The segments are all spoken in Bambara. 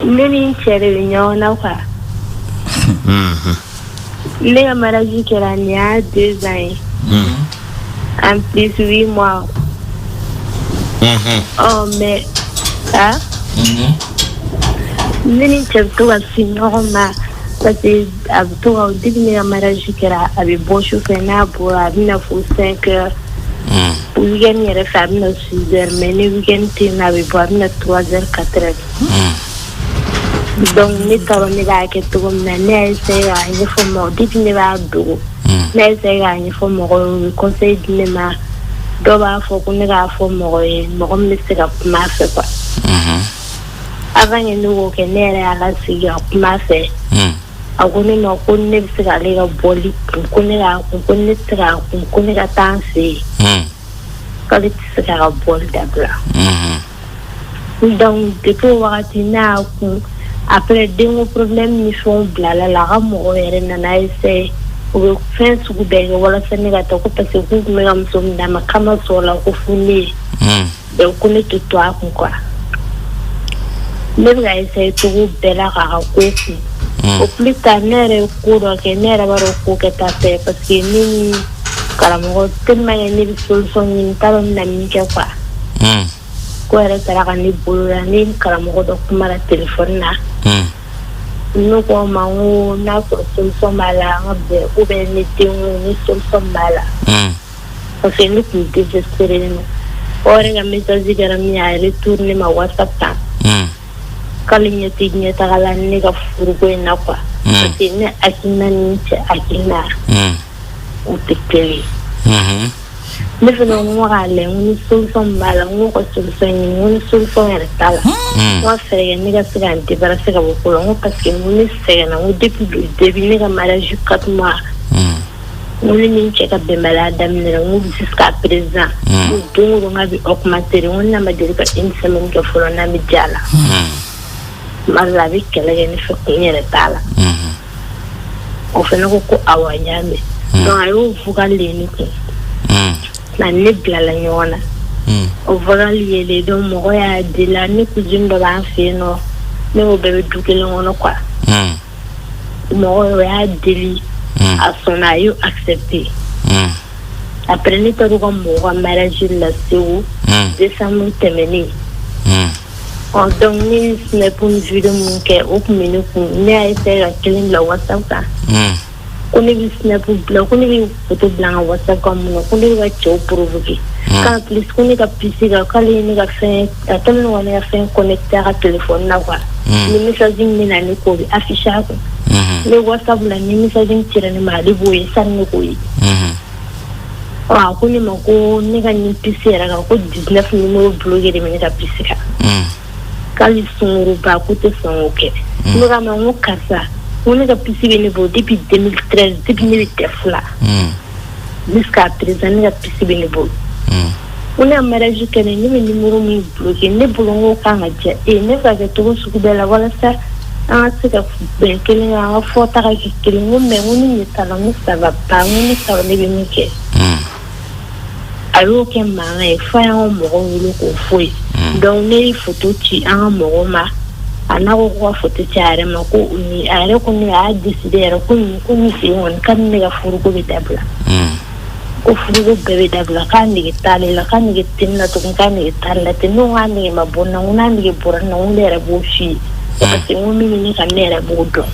Nini chere nyona kwa. Le mariage qui a il y a 2 ans. En plus 8 mois. Oh mais ça. Nini chere tout a fini normal. Parce que tout au début le mariage qui a avec bon chauffeur na pour à 9 heures. Weekend yɛrɛ fɛ a bɛna 6 heures mais ni weekend tɛ yen a bɛ bɔ a bɛna 3 heures 4 heures. Donc ne taara ne b'a kɛ cogo min na ne y'a essayé k'a ɲɛfɔ mɔgɔ depuis ne b'a dogo ne y'a essayé k'a ɲɛfɔ mɔgɔw ye u bɛ conseil di ne ma dɔw b'a fɔ ko ne k'a fɔ mɔgɔ ye mɔgɔ min bɛ se ka kuma a fɛ quoi. Avant que ne k'o kɛ ne yɛrɛ y'a lasigi ka kuma a fɛ. A ko ne ma ko ne bɛ se k'ale ka bɔli kun ko ne k'a kun ko ne tɛ se k'a kun ko ne ka taa an fɛ yen. K'ale tɛ se k'a ka bɔli dabila. Donc depuis o wagati ne y'a kun après denko problème ni fɛnw bilala la a ka mɔgɔw yɛrɛ nana essayer u bɛ fɛn sugu bɛɛ kɛ walasa ne ka taa ko parce que k'u tun bɛ ka muso min d'a ma k'a ma sɔn o la ko fo ne ye. Donc ko ne tɛ to a kun quoi. Ne bɛ ka essayer cogo bɛɛ la k'a ka ko kun. Au plus tard ne yɛrɛ ye ko dɔ kɛ ne yɛrɛ b'a dɔn ko kɛta fɛ parce que ne ni karamɔgɔ tellement que ne bɛ solution ɲini n t'a dɔn n bɛna min kɛ quoi. Ko yɛrɛ taara ka ne bolo la ne ni karamɔgɔ dɔ kumara téléphone na. Ne ko ma n ko n'a sɔrɔ solution b'a la an ka bɛn ou bien ne denw ni solution b'a la. Parce que ne tun désespéré don. O yɛrɛ ka message kɛra min ye a retour ne ma WhatsApp kan. K'ale ɲɛ tɛ ɲɛtaga la ne ka furuko in na quoi. Parce que ne hakilina ni n cɛ hakilina o tɛ kelen ye. Ne fana ko n ko k'a lajɛ n ko ni solution b'a la n ko ka solution ɲini n ko ni solution yɛrɛ t'a la. N ko a fɛɛrɛ kɛ ne ka se ka n débarrasser ka bɔ ko la n ko parce que n ko ne sɛgɛnna n ko depuis le début ne ka mariage 4 mois. N ko ne ni n cɛ ka bɛnbaliya daminɛra n ko jusqu'à présent. N ko don o don n k'a bɛ augmenter de n ko n'a ma deli ka une semaine kɛ fɔlɔ n'a bɛ diya la. Mara a bɛ kɛlɛ kɛ ne fɛ kun yɛrɛ t'a la. O fana ko awɔ n y'a mɛn. Donc a y'o vocal de ne kun. Na ne bilala ɲɔgɔn na. O vocal yelen donc mɔgɔ y'a deli ne cousine dɔ b'an fɛ yen nɔ ne n'o bɛɛ bɛ du kelen kɔnɔ quoi. Mɔgɔ o y'a deli a sɔnna a y'o accepté. Après ne taara u ka mɔgɔw ka mariage la Segu décembre tɛmɛnen. Donc ne snap une vidéo mun kɛ o tun bɛ ne kun ne y'a essayé ka kelen bila WhatsApp kan. Ko ne bɛ snap bila ko ne bɛ photo bila n ka WhatsApp kan mun na ko ne bɛ ka cɛw provoquer. Qu'en plus ko ne ka PC kan k'ale ye ne ka fɛn a tellement ko ne ka fɛn connecté a ka téléphone na quoi. Ni message min bɛ na ne k'o bɛ affiché a kun. Ne WhatsApp la ni message min cira ne ma ale b'o ye sani ne k'o ye. A ko ne ma ko ne ka nin PC yɛrɛ kan ko 19 numéro bloqué de bɛ ne ka PC kan. K'ale sunkuruba ko tɛ sɔn k'o kɛ. Ne k'a ma n ko karisa ko ne ka PC bɛ ne bolo depuis 2013 depuis ne bɛ tɛ fila. Jusqu'à présent ne ka PC bɛ ne bolo. Ko ne ka mariage kɛ ne bɛ numéro min bloqué ne bolo n k'o kan ka diya ne bɛ ka kɛ cogo sugu bɛɛ la walasa an ka se ka bɛn kelen kan an ka fɔta ka kɛ kelen n ko mais n ko ni nin t'a la n ko ça va pas n ko ne t'a dɔn ne bɛ min kɛ. A y'o kɛ mankan ye fo an y'an ka mɔgɔw wele k'o fɔ ye. Donc ne ye photo ci an ka mɔgɔw ma a n'a ko ko ka photo ci a yɛrɛ ma ko a yɛrɛ ko ne a y'a décidé yɛrɛ ko nin fɛ yen kɔni k'ale ne ka furuko bɛ dabila. Ko furuko bɛɛ bɛ dabila k'a nege t'ale la k'a nege tɛ ne la tugun k'a nege t'ale la ten ne ko k'a nege ma bɔ n na n ko n'a nege bɔra n na n ko ne yɛrɛ b'o f'i ye parce que n ko min bɛ ne kan ne yɛrɛ b'o dɔn.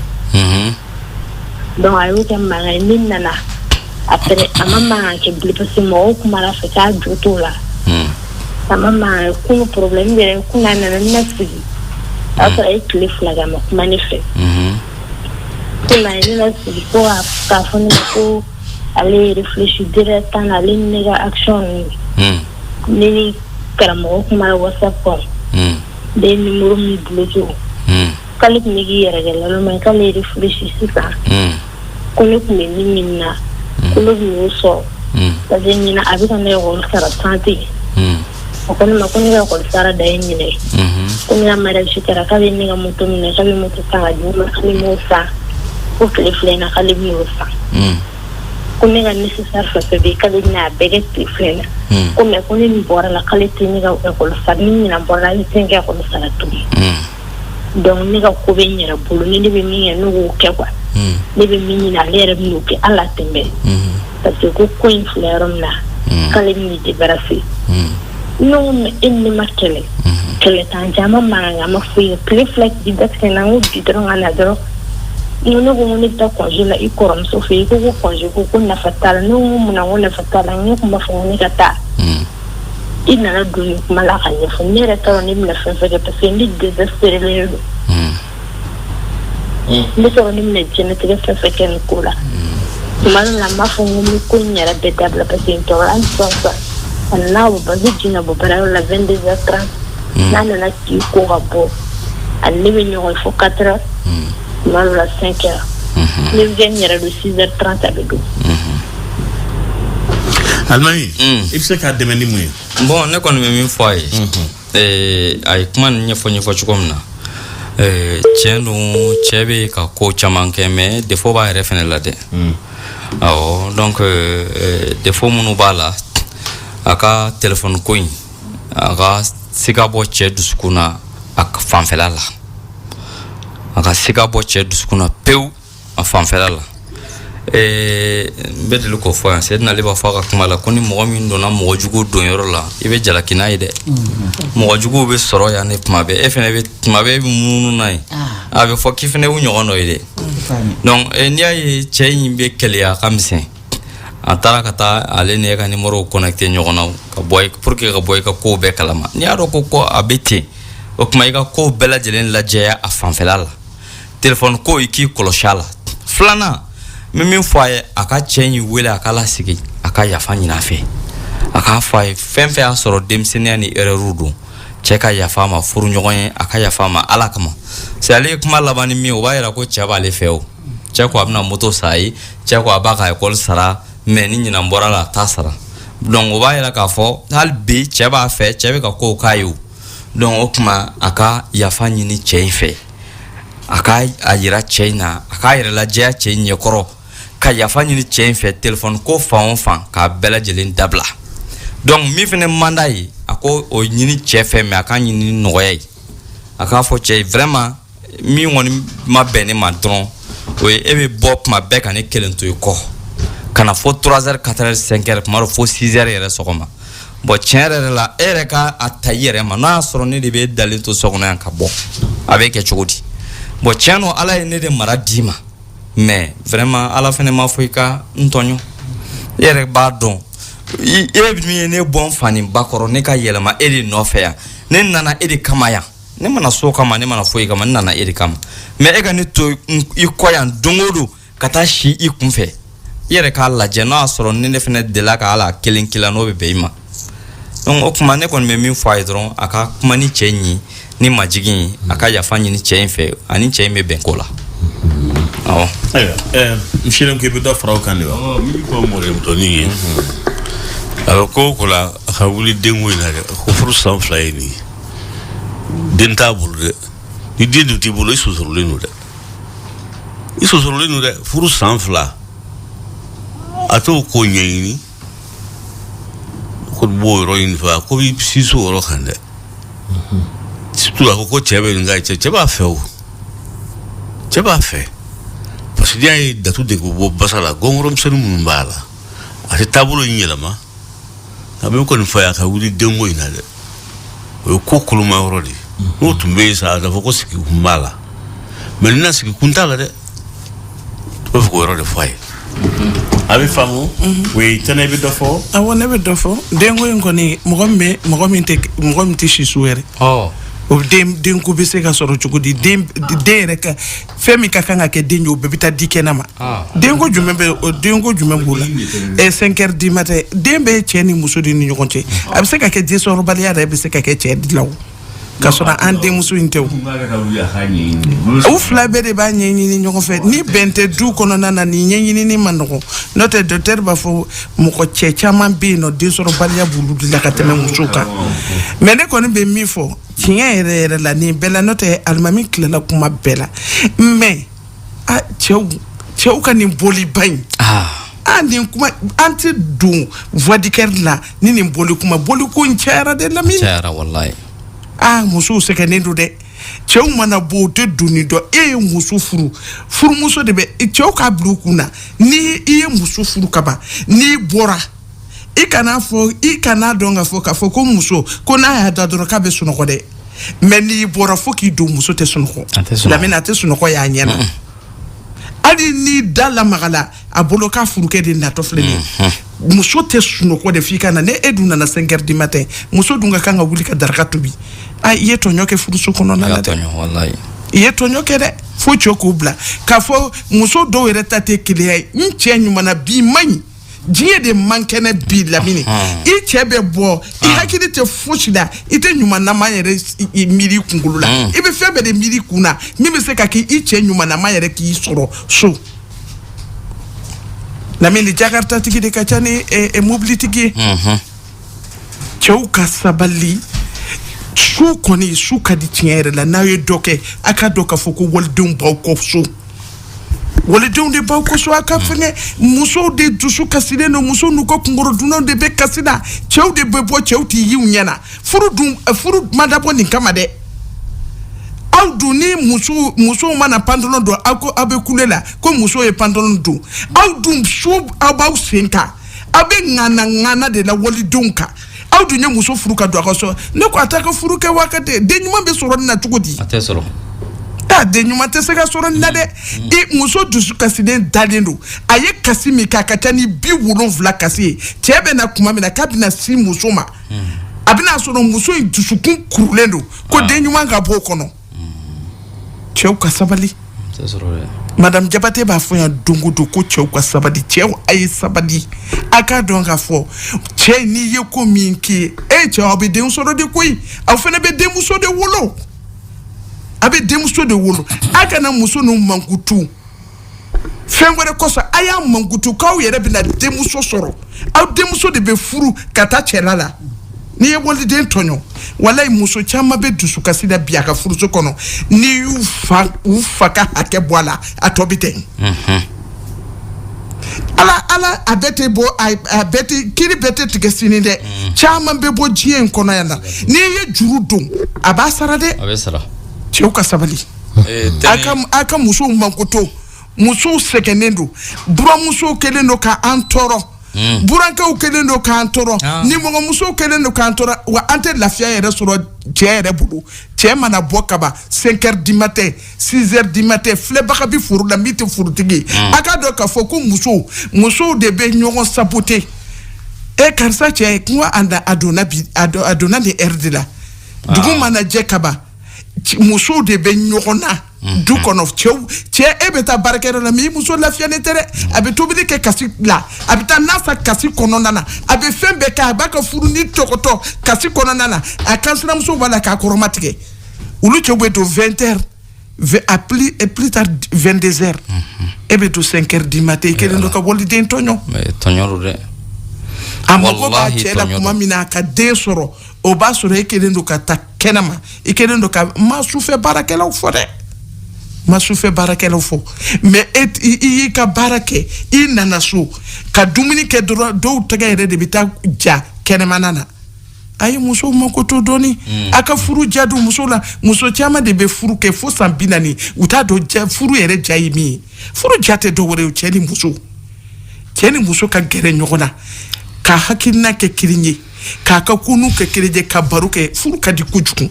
Donc a y'o kɛ mankan ye ne nana après a ma mankan kɛ bilen parce que mɔgɔw kumara fɛ k'a jo t'o la. A ma mankan kɛ kunun problème yɛrɛ kunun a nana ne na sigi o y'a sɔrɔ a ye tile 2 kɛ a ma kuma ne fɛ. Kunun a ye ne lasigi ko k'a fɔ ne ma ko ale ye réfléchir direct ale ni ne ka action ninnu ne ni karamɔgɔ kumara WhatsApp kan ne ye numéro min bloqué o k'ale tun bɛ k'i yɛrɛ kɛ laloma ye k'ale ye réfléchir sisan ko ne tun bɛ min ɲini na ko ne tun y'o sɔrɔ parce que ɲina a bɛ ka ne ekɔli sara santé o ko ne ma ko ne ka ekɔli sara da ye ɲinɛ ye ko ne ka mariage kɛra k'ale ne ka moto minɛ k'ale moto san ka di ne ma k'ale m'o san ko tile 2 in na k'ale bɛn'o san. Ko ne ka nécessaire fɛn fɛn bɛ yen k'ale bɛna a bɛɛ kɛ tile 2 in na ko mais ko ne nin bɔra la k'ale tɛ ne ka ekɔli sara ni ɲinan bɔra la ale tɛ ne ka ekɔli sara tugun donc ne ka ko be nyera bolo ne be min ya no ke kwa ne be min na lere mi ke ala tembe parce que ko influerum na kale ni de barasi no inni makele kele tan jama manga ma fu plus flex di dat na ngu di dron ana dro no go ni ta ko jila I korom so fi ko ko na fatala no mu na wona fatala ni ko ma fu ni kata ina na duni mala kanya fu ni re to ni na fa fa parce que ni désespéré le ni so ni me jene te fa fa ken kula mal la ma fu ni ko nyara be tabla parce que to an so sa na bo ba jina bo para la 22h30 nana na ki ko rabo al ni me nyo fo 4h mal la 5h le venir de 6h30 avec vous Almami il se ka demeni mu bon ne kon me min foi ay kuma nya fo chukomna tienu chebe ka ko chamanke me de fo ba refene la de donc de fo munu bala aka téléphone coin aka sika bo che duskuna ak fanfela la aka sika bo che duskuna peu a fanfela la bedelu ko fo c'est na liba fa ka kuma la koni mo min dona mo jugo don yoro la ibe jala kinai de mo jugo be soro ya ne pma be efene be pma be munu nai abe fo kifene wu nyono ide donc ni ay cheyin be kelia kamse atara kata ale ne ka numéro connecté nyogona ka boy pour que ka boy ka ko be kalama ni aro ko abeti o kuma ka ko bela jelen la jeya a fanfela la téléphone ko iki koloshala flana mimi foye aka change wele aka la sigi aka yafa nyina fe aka foye femfe asoro demsenia ni ererudu cheka yafa ma furu nyogon aka yafa ma alakama c'est ale kuma labani mi o ba yira ko chaba le feo cheko abna moto sai cheko abaka école sara mais ni nyina mbora la tasara donc o ba yira ka fo hal bi chaba fe chebe ka ko kayu donc o kuma aka yafa nyini cheife aka ayira china aka yira la jea chenye koro ka yafa nyini cheife téléphone ko fa ka bela jelen dabla donc mi fene mandai ako o nyini chefe me aka nyini noye aka fo che vraiment mi woni ma bene ma dron o ebe bop ma beka ne kelento ko kana fo 3h 4h 5h maro fo 6h yere sokoma bo chere la ere ka atayere ma na soro ne de be dalento sokona ka bo avec chogodi bo chano ala ne de maradima mais vraiment ala fene ma foika ntonyo yere ba don e bi ne bon fani bakoro ne ka yelema edi no fea ne nana edi kamaya ne mana so kama ne mana foika ma nana edi kama mais e ga ne to ikoyan dongodo kata shi ikunfe yere ka la jeno asoro ne fene de la ka ala kilin kilano be beima donc okuma ne kon me min faidron aka kuma ni chenyi ni majigin aka yafanyi ni chenfe ani cheme benkola Michel ke bedo frau kan le mi ko mo re mtoni alors ko la hawuli dengo ina ko furu san fly ni denta bulde ni dindu ti bulo isu soro le no de furu san fla ato ko nyini ko bo ro in fa ko bi sisu ro khande tu ko chebe ngai cheba fe parce que dia da tu de go basala gongrom senu mbala ati tabulo nyela ma abe ko ni fa ya ka wuli dengo ina de o ko kuluma rodi o tumbe sa da ko siki mbala melina siki kuntala de o ko ro de fay abi famu we tane be dofo awone be dofo dengo ngoni mogombe te shisuere o dem ko be se ka soro chukudi dem reka femi ka kanga ke denyo be bita dikenama dengo jume bula e 5h du matin dembe cheni musudi ni nyokonche abse ka ke je soro balia be se ka ke chedi law ka sona ande musu intew o fla be de ba nyenyi ni nyokofe ni bente du kono nana ni nyenyi ni mandoko note docteur ba fo mu ko checha man bi no de soro balia bulu de la kateme musuka mene kono be mi fo tiens ere la ni bela note almami klela kuma bela mais a cheu kan ni boli bain ani kuma anti du voix de cœur là ni boli kuma boli ko nchara de la mi nchara wallahi musu se kan ndu de cɛw mana bɔ o tɛ doni dɔ e ye muso furu furumuso de bɛ cɛw ka bila u kunna ni i ye muso furu kaban n'i bɔra i kana dɔn k'a fɔ ko muso ko n'a y'a da dɔrɔn k'a bɛ sunɔgɔ dɛ mais n'i bɔra fo k'i don muso tɛ sunɔgɔ lamɛnni a tɛ sunɔgɔ y'a ɲɛna hali n'i da lamagala a bolo k'a furukɛ de natɔ filɛ nin ye muso tɛ sunɔgɔ de f'i ka na ne e dun nana 5 heures du matin muso dun ka kan ka wuli ka daraka tobi i ye tɔɲɔ kɛ furuso kɔnɔna la dɛ i ye tɔɲɔ kɛ dɛ fo cɛ k'o bila k'a fɔ muso dɔw yɛrɛ ta tɛ kelenya ye n cɛ ɲuman bi man ɲi diɲɛ de man kɛnɛ bi lamini i cɛ bɛ bɔ i hakili tɛ fosi la i tɛ ɲumanama yɛrɛ miiri kunkolo la i bɛ fɛn bɛɛ de miiri kunna min bɛ se ka k'i cɛ ɲumanama yɛrɛ k'i sɔrɔ so lamini jakarta tigi de ka ca ni mobilitigi ye cɛw ka sabali su kɔni su ka di tiɲɛ yɛrɛ la n'a ye dɔ kɛ a ka dɔn k'a fɔ ko walidenw b'aw kɔ so walidenw de b'aw kɔ so a ka fɛngɛ musow de dusu kasilen don musow n'u ka kunkolo dunnaw de bɛ kasi la cɛw de bɛ bɔ cɛw t'i yiw ɲɛna furu ma dabɔ nin kama dɛ aw dun ni musow mana pantalon don aw bɛ kule la ko musow ye pantalon don aw dun so aw b'aw sen kan aw bɛ ŋana de la walidenw kan aw dun ye muso furu ka don a ka so ne ko a t'a ka furu kɛ wagati den ɲuman bɛ sɔrɔ nin na cogo di a tɛ sɔrɔ den ɲuman tɛ se ka sɔrɔ nin na dɛ i muso dusu kasilen dalen don a ye kasi min k'a ka ca ni 70 kasi ye cɛ bɛ na kuma min na k'a bɛna si muso ma a bɛna sɔrɔ muso in dusukun kurulen don ko den ɲuman ka bɔ o kɔnɔ cɛw ka sabali madame Jabate b'a fɔ yan don o don ko cɛw ka sabali cɛw a ye sabali a k'a dɔn k'a fɔ cɛ n'i ye ko min k'i ye cɛw aw bɛ den sɔrɔ de koyi aw fana bɛ denmuso de wolo a bɛ denmuso de wolo a kana muso n'u mankutu fɛn wɛrɛ kɔsɔn a y'a mankutu k'aw yɛrɛ bɛna denmuso sɔrɔ aw denmuso de bɛ furu ka taa cɛla la n'i ye waliden tɔɲɔ walayi muso caman bɛ dusukasi la bi a ka furuso kɔnɔ n'i y'u fa ka hakɛ bɔ a la a tɔ bɛ tɛ ala a bɛɛ tɛ bɔ a bɛɛ tɛ kiri bɛɛ tɛ tigɛ sini dɛ caman bɛ bɔ diɲɛ in kɔnɔ yan na n'i ye juru don a b'a sara dɛ a bɛ sara cɛw ka sabali a ka musow mankuto musow sɛgɛnnen don buramusow kɛlen don k'an tɔɔrɔ burankɛw kɛlen don k'an tɔɔrɔ nimɔgɔmusow kɛlen don k'an tɔɔrɔ wa an tɛ lafiya yɛrɛ sɔrɔ cɛ yɛrɛ bolo cɛ mana bɔ kaba 5 heures du matin 6 heures du matin filɛbaga bi furu la min tɛ furutigi ye a ka dɔn k'a fɔ ko musow de bɛ ɲɔgɔn saboter karisa cɛ ko a donna nin heure de la dugu mana jɛ kaba musow de bɛ ɲɔgɔn na du kɔnɔ cɛ e bɛ taa baarakɛyɔrɔ la mais i muso lafiyalen tɛ dɛ a bɛ tobili kɛ kasi la a bɛ taa nasa kasi kɔnɔna na a bɛ fɛn bɛɛ kɛ a b'a ka furu ni tɔgɔtɔ kasi kɔnɔna na a kansinamuso b'a la k'a kɔrɔma tigɛ olu cɛw bɛ don 20 heures à plus tard 22 heures e bɛ don 5 heures du matin i kɛlen don ka waliden tɔɲɔ tɔɲɔ don dɛ a mago b'a cɛ la kuma min na a ka den sɔrɔ o b'a sɔrɔ e kɛlen don ka taa kɛnɛma i kɛlen don ka ma sufɛ baarakɛlaw fɔ dɛ ma sufɛ baarakɛlaw fɔ mais i y'i ka baara kɛ i nana so ka dumuni kɛ dɔrɔn dɔw tɛgɛ yɛrɛ de bɛ taa ja kɛnɛmana na a ye musow mako to dɔɔni a ka furu ja don muso la muso caman de bɛ furu kɛ fo san 40 u t'a dɔn furu yɛrɛ ja ye min ye furu ja tɛ dɔ wɛrɛ ye cɛ ni muso ka gɛrɛ ɲɔgɔn na ka hakilina kɛ kelen ye k'a ka kunu kɛ kelen ye ka baro kɛ furu ka di kojugu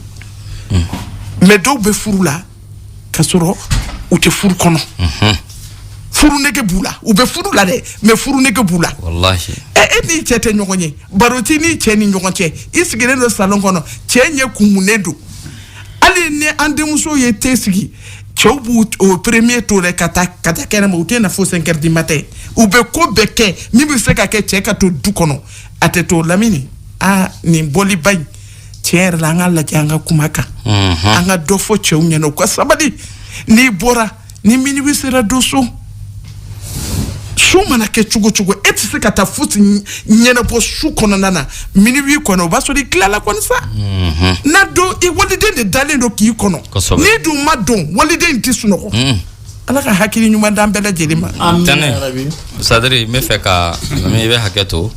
mais dɔw bɛ furu la ka sɔrɔ u tɛ furu kɔnɔ furu nege b'u la u bɛ furu la dɛ mais furu nege b'u la wallahi e n'i cɛ tɛ ɲɔgɔn ye baro ti n'i cɛ ni ɲɔgɔn cɛ i sigilen don salon kɔnɔ cɛ ɲɛ kumunen don hali ni an denmuso ye te sigi cɛw b'u o premier tour ka taa kɛnɛma u tɛ na fo 5 heures du matin u bɛ ko bɛɛ kɛ min bɛ se ka kɛ cɛ ka to du kɔnɔ a tɛ to lamini nin bɔliba in tiɲɛ yɛrɛ la an ka lajɛ an ka kuma kan an ka dɔ fɔ cɛw ɲɛna u ka sabali n'i bɔra ni minuit sera don so mana kɛ cogo cogo e tɛ se ka taa fosi ɲɛnabɔ su kɔnɔna na minuit kɔnɔ o b'a sɔrɔ i tilala kɔni sa n'a don i waliden de dalen don k'i kɔnɔ n'i dun ma dɔn waliden tɛ sunɔgɔ ala ka hakili ɲuman d'an bɛɛ lajɛlen ma tɛnɛ sadiri n bɛ fɛ ka i bɛ hakɛ to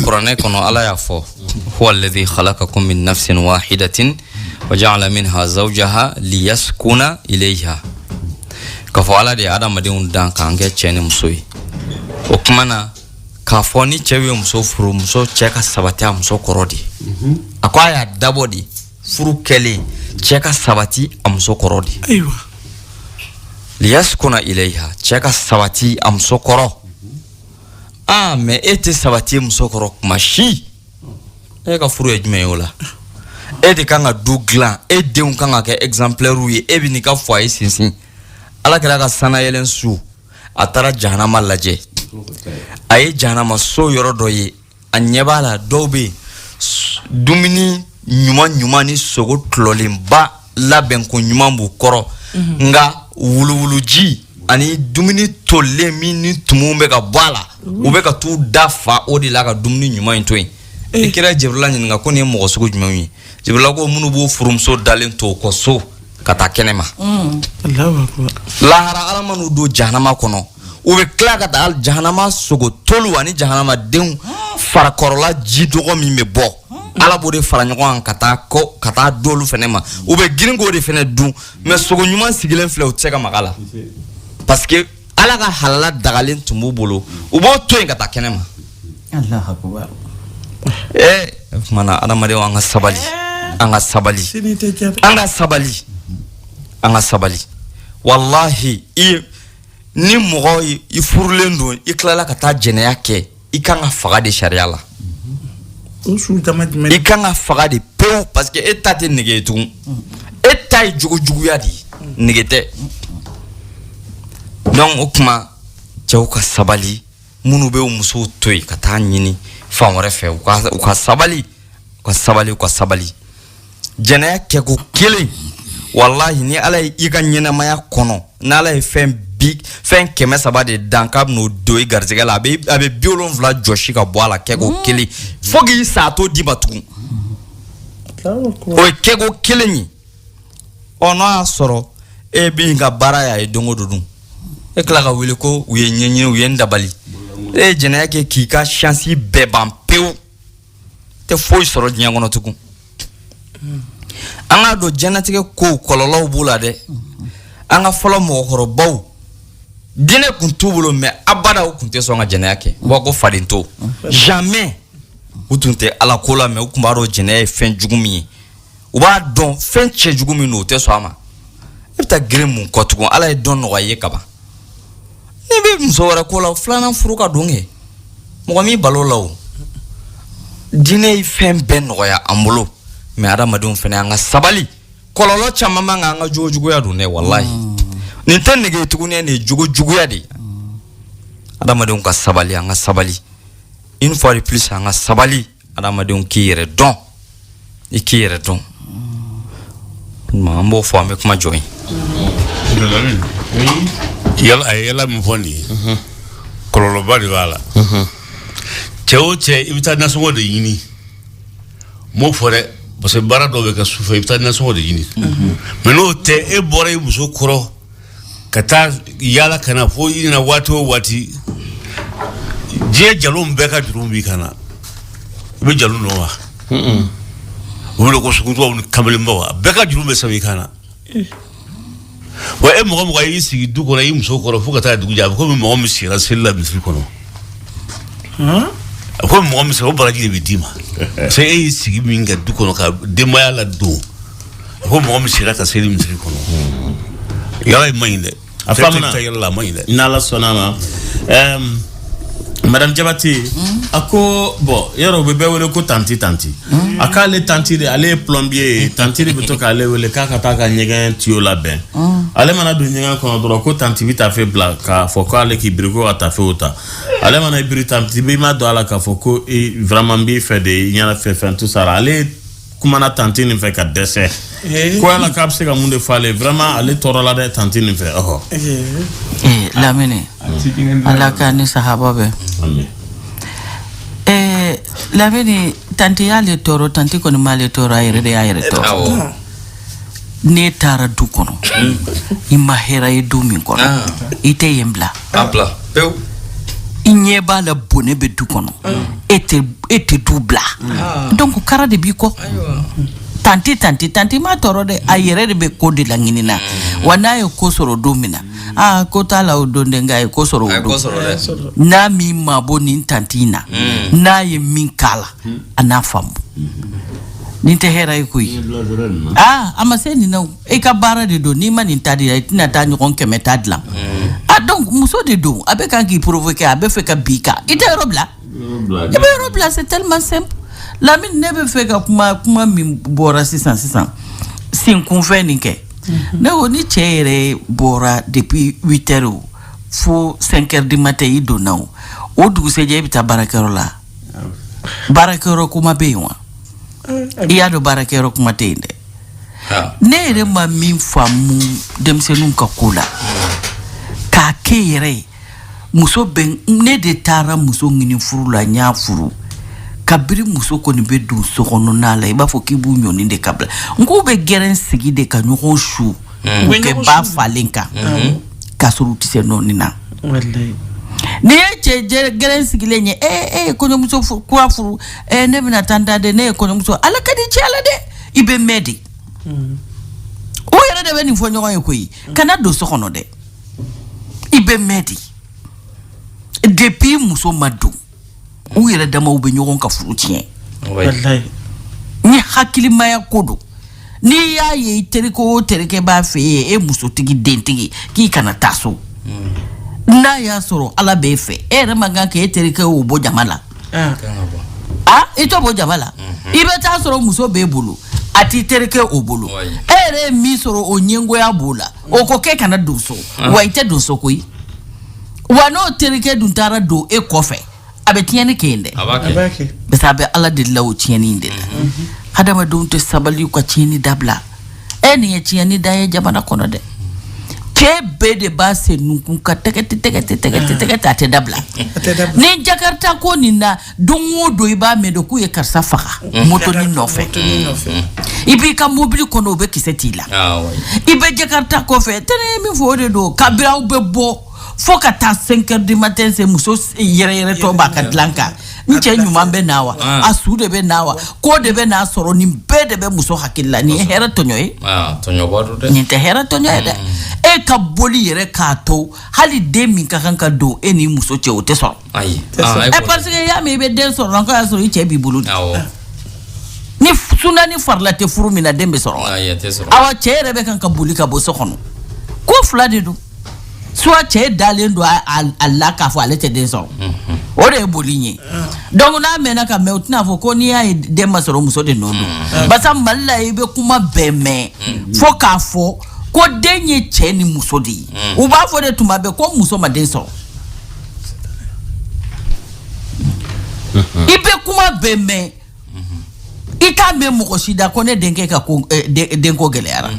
kuranɛ kɔnɔ ala y'a fɔ huwa alladhi khalaqakum min nafsin wahidatin وجعل منها زوجها ليسكن إليها كفوالا دي آدم مدين دان كانجة چيني مسوي وكمانا كافوني چوي مسو فرو مسو چيكا سباتيا مسو كورودي أكوايا دابو دي فرو كلي چيكا سباتي مسو كورودي أيوة ليسكن إليها چيكا سباتي مسو كورو mais ete sabati muso koro mashi e ka furu ejme yola e de kanga douglan e de un kanga ke exemplaire wi e bi ni ka foyer sinsin ala kala ka sana yelen su atara jahanama laje ay jahanama so yoro doye anyebala dobe dumini nyuma ni sogo tlolimba laben ko nyuma bu koro nga wuluwuluji ani dumini tolle mini tumumbe ka bala ube ka tu dafa odi la ka dumini nyuma intoi ikira jibrila nyinga ko ne mo sugu jumami jibrila ko munu bo furumso dalen to ko so kata kenema Allahu akbar lahara alamanu do jahanama kono ube kla ka dal jahanama sugo tolu ani jahanama den fara korola jidogo mi me bo ala bo de fara nyoko kata dolu fenema ube giringo de fene du me sugo nyuma sigilen fle o tseka magala parce que ala ka halala dagalen tumbu bolo ubo to en kata kenema Allah akbar mana adamade anga sabali anga sabali wallahi ni mogo i furlendo i klala kata jenaya ke i kanga faga de sharia la i kanga faga de peu parce que état te nege tu état jugu ya di negete donc okuma jawka sabali munu be muso toy kata nyini fa wore fe ka sabali jenaya ke ko kile wallahi ni ala i ga nyina maya kono na ala fen big fen keme sabade dankab no do i garzega la abe biolon vla joshi ka boala ke ko kile fogi sa to di batu o ke ko kile ni ono asoro e bi nga baraya e dongo dudun e kla ka wele ko uye nyenye uye ndabali e jenaya ke kika chance be bampeu te foi soro nyango no tuku anga do janatike ko kololo bula de anga folo mo horo baw dine kuntubulo me abada ukunte so nga jana yake wako fadinto jamais utunte ala kola me ukumbaro jana e fen jugumi uba don fen che jugumi no te so ama epta gremu kotugo ala e don no waye kaba nibe msora kola flana furuka donge mo mi balolaw dine e fen ben no ya ambulo me adamadun fene anga sabali kololo chamama anga jojugo ya dune wallahi nintende ge tukune ne jugo ya di adamadun ka sabali anga sabali une fois de plus anga sabali adamadun kire don ikire don mambo fo me kuma join yala mfoni kololo bari wala cheoche ibita naso de yini mo fore parce que bara do be ka souffre ibita naso de yini meno te e bore muso koro kata yala kana fo ina wati je jalum be ka durumbi kana be jalum no wa wolo ko sukuto on kamel mbawa be ka durumbe sabi kana wa e mo yi sigi du ko yi muso koro fo kata du jab ko mo mi sira sella mi kono ko mo mi so baraji be dima se e sigi minga du kono ka de maya la do ko mo mi sira ka seli mi kono yala mayinde afamna yala mayinde nala sonama Madame Diabati ako bon yaro bebe wele ko tanti aka le tanti de ale plombier tanti de beto ka ale wele ka taka nyegen tio la ben ale mana do nyegen ko dro ko tanti vita fait bla ka foko ale ki brigo ata fait ota ale mana ibri tanti be ma do ala ka foko e vraiment bi fait de nyana fait tout ça ale kumana tanti ni fait ka dessert ko ala ka pse ka munde fale vraiment ale torola de tanti ni fait lamine ala ka ni sahaba be lamine tanti yale toro tanti ko ni male toro ayre toro ne tara du kono imma hera e du min kono ite yembla apla peu inye bala bone be du kono ete dubla donc kara de biko tanti ma toro de a yɛrɛ de bɛ ko de la ɲinina wa n'a ye ko sɔrɔ don min na ko t'a la o don de nka a ye ko sɔrɔ o don n'a min mabɔ nin tanti na n'a ye min k'a la a n'a faamu nin tɛ hɛrɛ ye koyi a ma se nin na e ka baara de don n'i ma nin ta de la i tɛna taa ɲɔgɔn 100 ta dilan donc muso de don a bɛ kan k'i provoquer a bɛ fɛ ka bi kan i tɛ yɔrɔ bila i bɛ yɔrɔ bila c'est tellement simple Lamine ne bɛ fɛ ka kuma min bɔra sisan sin kunfɛ nin kɛ ne ko ni cɛ yɛrɛ bɔra depuis 8 heures fo 5 heures du matin i donna o dugusɛjɛ i bɛ taa baarakɛyɔrɔ la baarakɛyɔrɔ kuma bɛ yen wa i y'a dɔn baarakɛyɔrɔ kuma tɛ yen dɛ ne yɛrɛ ma min faamu denmisɛnninw ka ko la k'a kɛ yɛrɛ muso bɛ ne de taara muso ɲini furu la n y'a furu kabiri muso kɔni bɛ don so kɔnɔna la i b'a fɔ k'i b'u ɲɔni de kabila n k'u bɛ gɛrɛn sigi de ka ɲɔgɔn su u kɛ ba falen kan k'a sɔrɔ u tɛ se nɔɔni na ni ye cɛ gɛrɛn sigilen ye ye kɔɲɔmuso kura furu ne bɛna taa n da de ne ye kɔɲɔmuso ala ka di cɛ la dɛ i bɛ mɛn de o yɛrɛ de bɛ nin fɔ ɲɔgɔn ye koyi kana don so kɔnɔ dɛ i bɛ mɛn de depuis muso ma don u yɛrɛ damaw bɛ ɲɔgɔn ka furu tiɲɛ ni hakilimaya ko don n'i y'a ye i terikɛ o terikɛ b'a fɛ ye e musotigi dentigi k'i kana taa so n'a y'a sɔrɔ ala b'e fɛ e yɛrɛ man kan k'e terikɛ o bɔ jama la i t'o bɔ jama la i bɛ taa sɔrɔ muso b'e bolo a t'i terikɛ o bolo e yɛrɛ ye min sɔrɔ o ɲɛngoya b'o la o ko k'e kana don so wa i tɛ don so koyi wa n'o terikɛ dun taara don e kɔfɛ a bɛ tiɲɛni kɛ yen dɛ parce a bɛ ala de la o tiɲɛni de la hadamadenw tɛ sabali ka tiɲɛni dabila nin ye tiɲɛni da ye jamana kɔnɔ dɛ cɛ bɛɛ de b'a se nunkun ka tɛgɛ a tɛ dabila ni jakarta ko nin na don o don i b'a mɛn de k'u ye karisa faga motoni nɔfɛ i b'i ka mobili kɔnɔ o bɛ kisɛ t'i la i bɛ jakarta kɔfɛ tɛnɛ ye min fɔ o de don kabiri aw bɛ bɔ fo ka taa 5 heures du matin se muso yɛrɛ tɔ b'a ka dilan kan n cɛ ɲuman bɛ na wa a su de bɛ na wa ko de bɛ n'a sɔrɔ nin bɛɛ de bɛ muso hakili la nin ye hɛrɛ tɔɲɔ ye nin tɛ hɛrɛ tɔɲɔ ye dɛ e ka boli yɛrɛ k'a to hali den min ka kan ka don e ni muso cɛ o tɛ sɔrɔ parce que y'a mɛn i bɛ den sɔrɔ la ko y'a sɔrɔ i cɛ b'i bolo de ni sunani farila tɛ furu min na den bɛ sɔrɔ awa cɛ yɛrɛ bɛ kan ka boli ka bɔ so kɔnɔ ko fila de don soit cɛ dalen don a la k'a fɔ ale tɛ den sɔrɔ o de ye boli ye donc n'a mɛnna ka mɛn o tɛna fɔ ko n'i y'a ye den ma sɔrɔ muso de nɔ don basa mali la i bɛ kuma bɛɛ mɛn fo k'a fɔ ko den ye cɛ ni muso de ye u b'a fɔ de tuma bɛɛ ko muso ma den sɔrɔ i bɛ kuma bɛɛ mɛn i t'a mɛn mɔgɔ si da ko ne denkɛ ka denko gɛlɛyara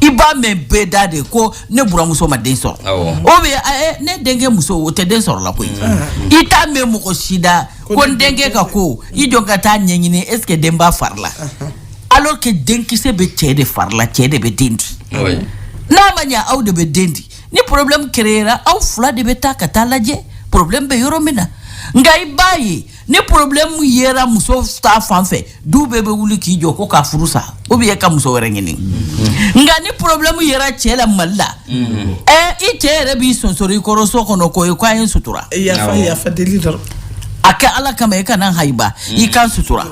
i b'a mɛn bɛɛ da de ko ne buramuso ma den sɔrɔ o bɛ ne denkɛ muso o tɛ den sɔrɔ la koyi i t'a mɛn mɔgɔ si da ko n denkɛ ka ko i jɔ ka taa ɲɛɲini est ce que den b'a fari la alors que denkisɛ bɛ cɛ de fari la cɛ de bɛ den di n'a ma ɲɛ aw de bɛ den di ni problème créera aw fila de bɛ taa ka taa lajɛ problème bɛ yɔrɔ min na nka i b'a ye ni problème yera muso ta fan fɛ du bɛɛ bɛ wuli k'i jɔ ko k'a furu sa ou bien ka muso wɛrɛ ɲini nka ni problème yera cɛ la Mali la i cɛ yɛrɛ b'i sonsori i kɔrɔ so kɔnɔ ko a ye n sutura yafa deli dɔrɔn a kɛ ala kama i kana hayiba i kan sutura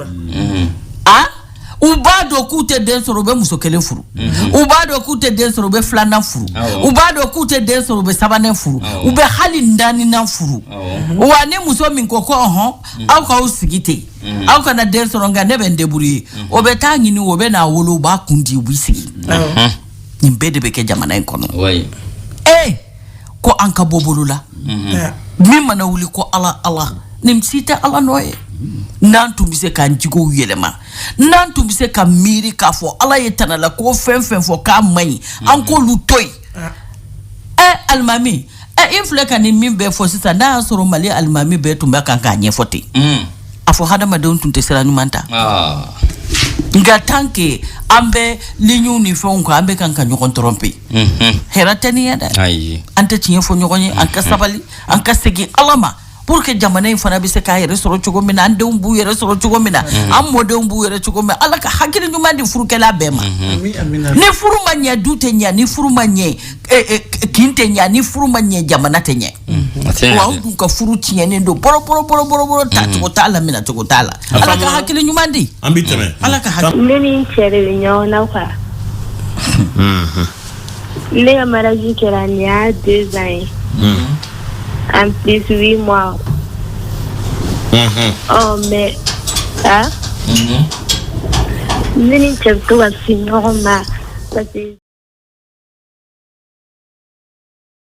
u b'a dɔn k'u tɛ den sɔrɔ u bɛ muso kelen furu u b'a dɔn k'u tɛ den sɔrɔ u bɛ filanan furu u b'a dɔn k'u tɛ den sɔrɔ u bɛ sabanan furu u bɛ hali naaninan furu wa ni muso min ko aw k'aw sigi ten aw kana den sɔrɔ nka ne bɛ n débrouiller o bɛ taa ɲini o bɛ n'a wolo u b'a kun di u b'i sigi nin bɛɛ de bɛ kɛ jamana in kɔnɔ ko an ka bɔ bolo la min mana wuli ko ala nin si tɛ ala nɔ ye n'an tun bɛ se k'an jigow yɛlɛma n'an tun bɛ se ka miiri k'a fɔ ala ye tanala ko fɛn fɛn fɔ k'a man ɲi an k'olu to yen alimami i filɛ ka nin min bɛɛ fɔ sisan n'a y'a sɔrɔ mali alimami bɛɛ tun bɛ kan k'a ɲɛfɔ ten a fɔ hadamadenw tun tɛ sira ɲuman ta nka tant que an bɛ liɲuw ni fɛnw kan an bɛ kan ka ɲɔgɔn tromper hɛrɛ tɛ nin ye dɛ an tɛ tiɲɛ fɔ ɲɔgɔn ye an ka sabali an ka segin ala ma pour que jamana in fana bi se ka yɛrɛ sɔrɔ cogo min na an denw b'u yɛrɛ sɔrɔ cogo min na an mɔdenw b'u yɛrɛ cogo min ala ka hakili ɲuman di furukɛla bɛɛ ma ni furu ma ɲɛ du tɛ ɲɛ ni furu ma ɲɛ kin tɛ ɲɛ ni furu ma ɲɛ jamana tɛ ɲɛ wa an dun ka furu tiɲɛnen don bɔrɔ ta cogo t'a la mina cogo t'a la ala ka hakili ɲuman di an bi tɛmɛ ala ka hakili ne ni n cɛ de bɛ ɲɔgɔn na quoi ne ka mariage kɛra nin y'a 2 ans ye en plus 8 mois mais ne ni n cɛ bɛ to ka se ɲɔgɔn ma parce que